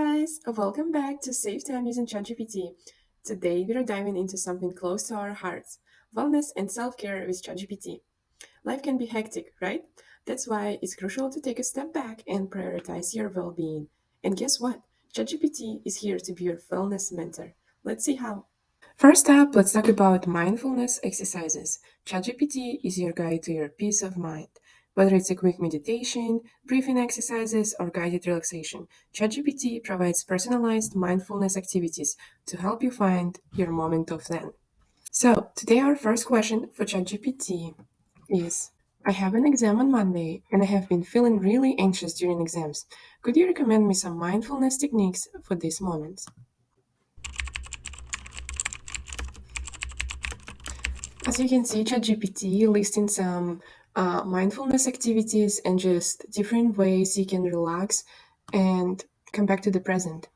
guys, welcome back to Save Time using ChatGPT. Today we are diving into something close to our hearts: wellness and self-care with ChatGPT. Life can be hectic, right? That's why it's crucial to take a step back and prioritize your well-being. And guess what? ChatGPT is here to be your wellness mentor. Let's see how. First up, let's talk about mindfulness exercises. ChatGPT is your guide to your peace of mind. Whether it's a quick meditation, breathing exercises, or guided relaxation, ChatGPT provides personalized mindfulness activities to help you find your moment of zen. So, today our first question for ChatGPT is: I have an exam on Monday and I have been feeling really anxious during exams. Could you recommend me some mindfulness techniques for these moments? As you can see, ChatGPT listing some mindfulness activities and just different ways you can relax and come back to the present.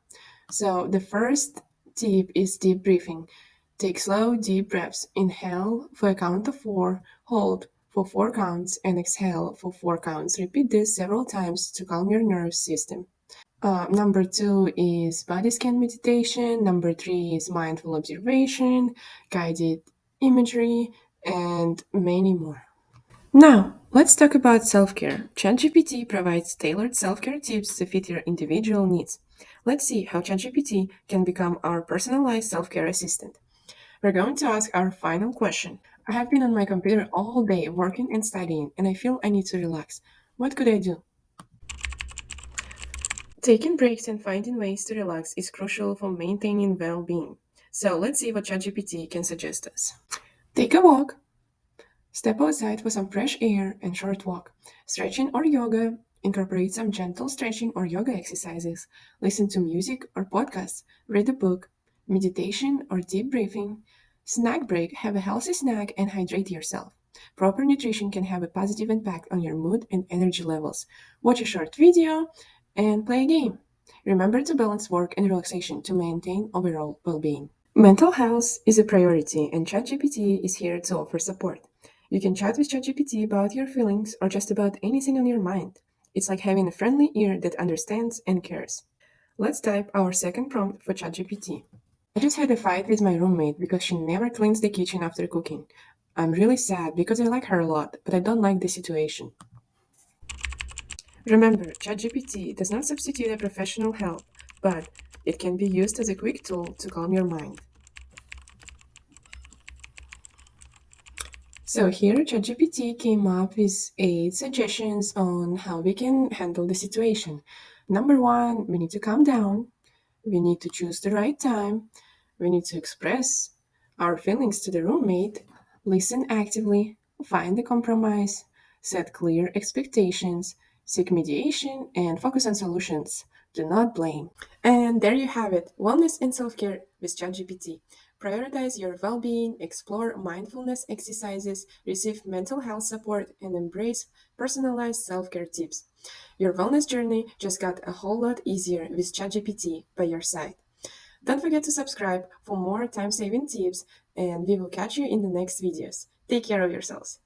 So, the first tip is deep breathing. Take slow, deep breaths. Inhale for a count of four, hold for four counts, and exhale for four counts. Repeat this several times to calm your nervous system. Number two is body scan meditation. Number three is mindful observation, guided imagery, and many more. Now, let's talk about self care. ChatGPT provides tailored self care tips to fit your individual needs. Let's see how ChatGPT can become our personalized self care assistant. We're going to ask our final question. I have been on my computer all day working and studying, and I feel I need to relax. What could I do? Taking breaks and finding ways to relax is crucial for maintaining well being. So let's see what ChatGPT can suggest us. Take a walk. Step outside for some fresh air and short walk. Stretching or yoga. Incorporate some gentle stretching or yoga exercises. Listen to music or podcasts. Read a book. Meditation or deep breathing. Snack break. Have a healthy snack and hydrate yourself. Proper nutrition can have a positive impact on your mood and energy levels. Watch a short video and play a game. Remember to balance work and relaxation to maintain overall well being. Mental health is a priority, and ChatGPT is here to offer support. You can chat with ChatGPT about your feelings or just about anything on your mind. It's like having a friendly ear that understands and cares. Let's type our second prompt for ChatGPT. I just had a fight with my roommate because she never cleans the kitchen after cooking. I'm really sad because I like her a lot, but I don't like the situation. Remember, ChatGPT does not substitute a professional help, but it can be used as a quick tool to calm your mind. So here, ChatGPT came up with 8 suggestions on how we can handle the situation. Number one, we need to calm down. We need to choose the right time. We need to express our feelings to the roommate, listen actively, find a compromise, set clear expectations, seek mediation, and focus on solutions. Do not blame. And there you have it: wellness and self care with ChatGPT. Prioritize your well being, explore mindfulness exercises, receive mental health support, and embrace personalized self care tips. Your wellness journey just got a whole lot easier with ChatGPT by your side. Don't forget to subscribe for more time saving tips, and we will catch you in the next videos. Take care of yourselves.